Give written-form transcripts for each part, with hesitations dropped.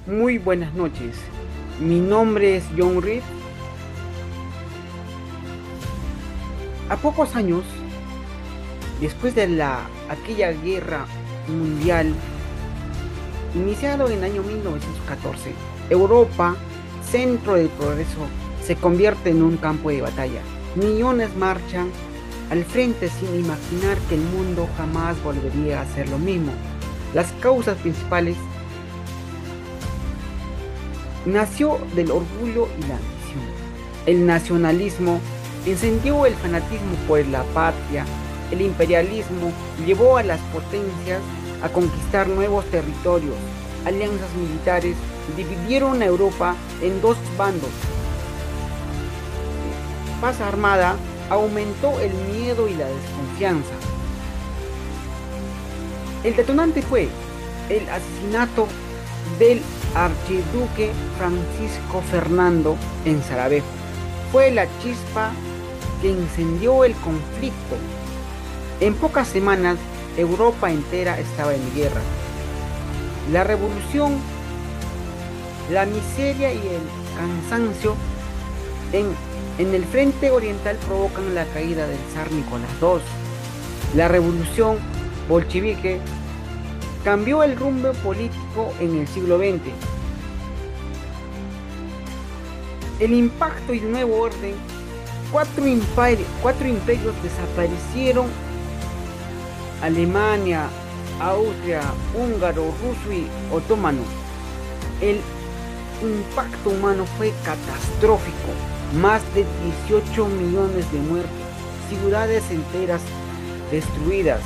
Muy buenas noches. Mi nombre es John Reed. A pocos años, después de aquella guerra mundial, iniciado en el año 1914, Europa, centro del progreso, se convierte en un campo de batalla. Millones marchan al frente sin imaginar que el mundo jamás volvería a ser lo mismo. Las causas principales nació del orgullo y la ambición. El nacionalismo encendió el fanatismo por la patria. El imperialismo llevó a las potencias a conquistar nuevos territorios. Alianzas militares dividieron a Europa en dos bandos. Paz armada aumentó el miedo y la desconfianza. El detonante fue el asesinato del archiduque Francisco Fernando en Sarajevo. Fue la chispa que incendió el conflicto. En pocas semanas, Europa entera estaba en guerra. La revolución, la miseria y el cansancio en el frente oriental provocan la caída del zar Nicolás II. La revolución bolchevique cambió el rumbo político en el siglo XX. El impacto y el nuevo orden, cuatro imperios desaparecieron: Alemania, Austria, húngaro, ruso y otomano. El impacto humano fue catastrófico: más de 18 millones de muertos, ciudades enteras destruidas,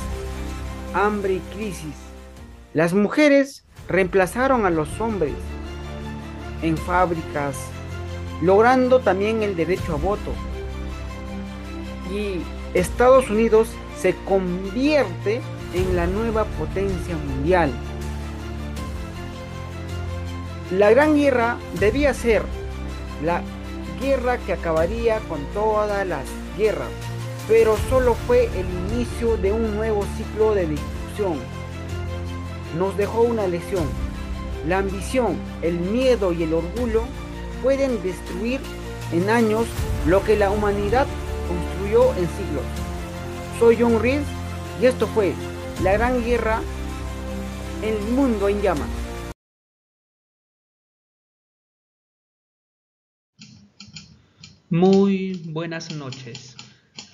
hambre y crisis. Las mujeres reemplazaron a los hombres en fábricas, logrando también el derecho a voto. Y Estados Unidos se convierte en la nueva potencia mundial. La Gran Guerra debía ser la guerra que acabaría con todas las guerras, pero solo fue el inicio de un nuevo ciclo de destrucción. Nos dejó una lección: la ambición, el miedo y el orgullo pueden destruir en años lo que la humanidad construyó en siglos. Soy John Reed y esto fue La Gran Guerra, el mundo en llamas. Muy buenas noches.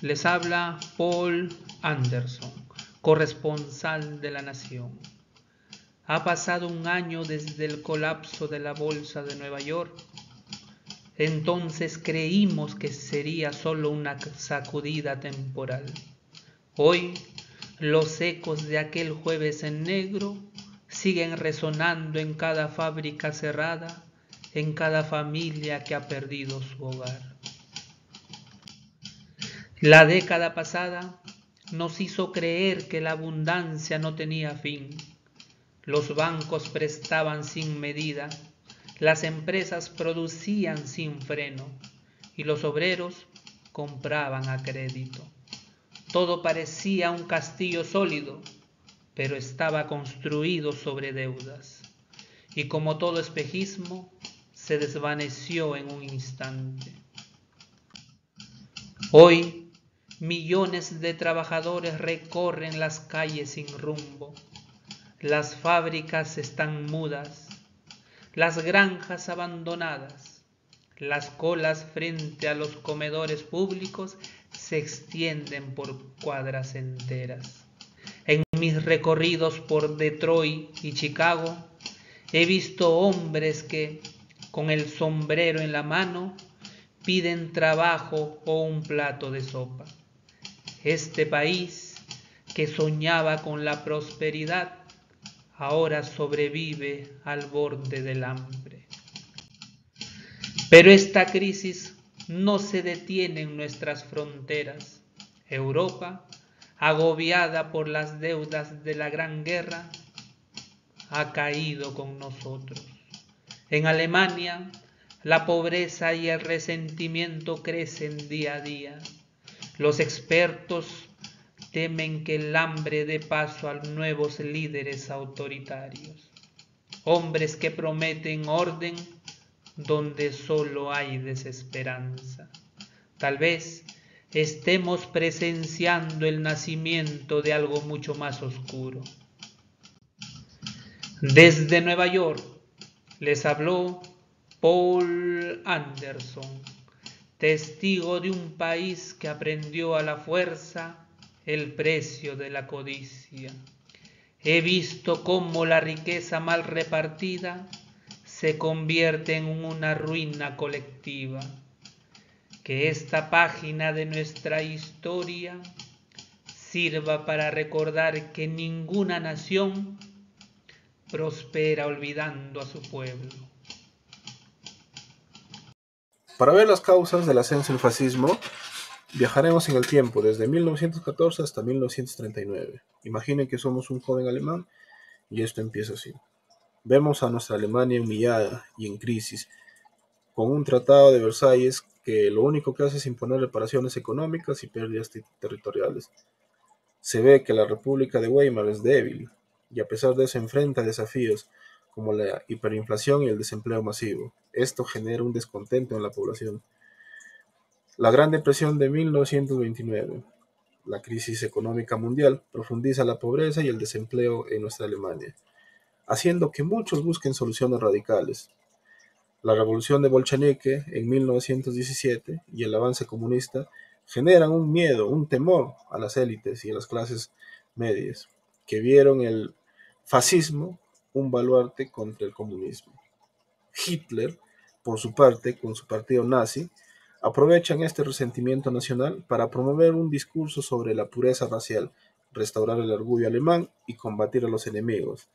Les habla Paul Anderson, corresponsal de La Nación. Ha pasado un año desde el colapso de la Bolsa de Nueva York. Entonces creímos que sería solo una sacudida temporal. Hoy, los ecos de aquel jueves en negro siguen resonando en cada fábrica cerrada, en cada familia que ha perdido su hogar. La década pasada nos hizo creer que la abundancia no tenía fin. Los bancos prestaban sin medida, las empresas producían sin freno y los obreros compraban a crédito. Todo parecía un castillo sólido, pero estaba construido sobre deudas. Y como todo espejismo, se desvaneció en un instante. Hoy, millones de trabajadores recorren las calles sin rumbo. Las fábricas están mudas, las granjas abandonadas, las colas frente a los comedores públicos se extienden por cuadras enteras. En mis recorridos por Detroit y Chicago, he visto hombres que, con el sombrero en la mano, piden trabajo o un plato de sopa. Este país, que soñaba con la prosperidad, ahora sobrevive al borde del hambre. Pero esta crisis no se detiene en nuestras fronteras. Europa, agobiada por las deudas de la Gran Guerra, ha caído con nosotros. En Alemania, la pobreza y el resentimiento crecen día a día. Los expertos temen que el hambre dé paso a nuevos líderes autoritarios. hombres que prometen orden donde solo hay desesperanza. Tal vez estemos presenciando el nacimiento de algo mucho más oscuro. Desde Nueva York les habló Paul Anderson, testigo de un país que aprendió a la fuerza el precio de la codicia. He visto cómo la riqueza mal repartida se convierte en una ruina colectiva. Que esta página de nuestra historia sirva para recordar que ninguna nación prospera olvidando a su pueblo. Para ver las causas del ascenso del fascismo, viajaremos en el tiempo desde 1914 hasta 1939. Imaginen que somos un joven alemán y esto empieza así. Vemos a nuestra Alemania humillada y en crisis, con un tratado de Versalles que lo único que hace es imponer reparaciones económicas y pérdidas territoriales. Se ve que la República de Weimar es débil y a pesar de eso enfrenta desafíos como la hiperinflación y el desempleo masivo. Esto genera un descontento en la población. La Gran Depresión de 1929, la crisis económica mundial, profundiza la pobreza y el desempleo en nuestra Alemania, haciendo que muchos busquen soluciones radicales. La revolución de Bolchevique en 1917 y el avance comunista generan un miedo, un temor a las élites y a las clases medias, que vieron el fascismo un baluarte contra el comunismo. Hitler, por su parte, con su partido nazi, aprovechan este resentimiento nacional para promover un discurso sobre la pureza racial, restaurar el orgullo alemán y combatir a los enemigos,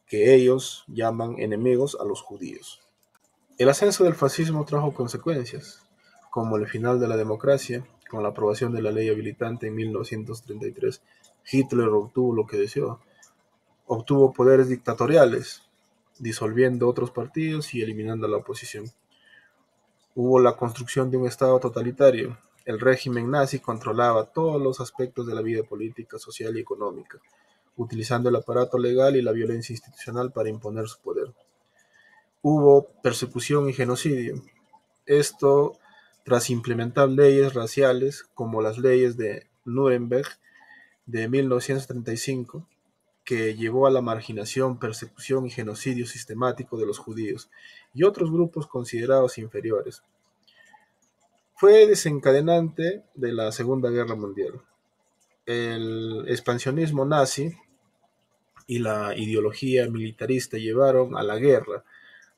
que ellos llaman enemigos a los judíos. El ascenso del fascismo trajo consecuencias, como el final de la democracia, con la aprobación de la ley habilitante en 1933. Hitler obtuvo lo que deseó, obtuvo poderes dictatoriales, disolviendo otros partidos y eliminando a la oposición. Hubo la construcción de un Estado totalitario. El régimen nazi controlaba todos los aspectos de la vida política, social y económica, utilizando el aparato legal y la violencia institucional para imponer su poder. Hubo persecución y genocidio. Esto tras implementar leyes raciales como las leyes de Nuremberg de 1935, que llevó a la marginación, persecución y genocidio sistemático de los judíos y otros grupos considerados inferiores. Fue desencadenante de la Segunda Guerra Mundial. El expansionismo nazi y la ideología militarista llevaron a la guerra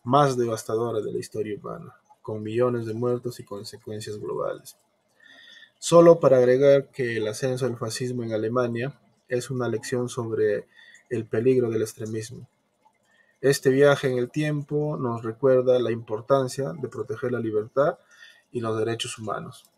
más devastadora de la historia humana, con millones de muertos y consecuencias globales. Solo para agregar que el ascenso del fascismo en Alemania es una lección sobre el peligro del extremismo. Este viaje en el tiempo nos recuerda la importancia de proteger la libertad y los derechos humanos.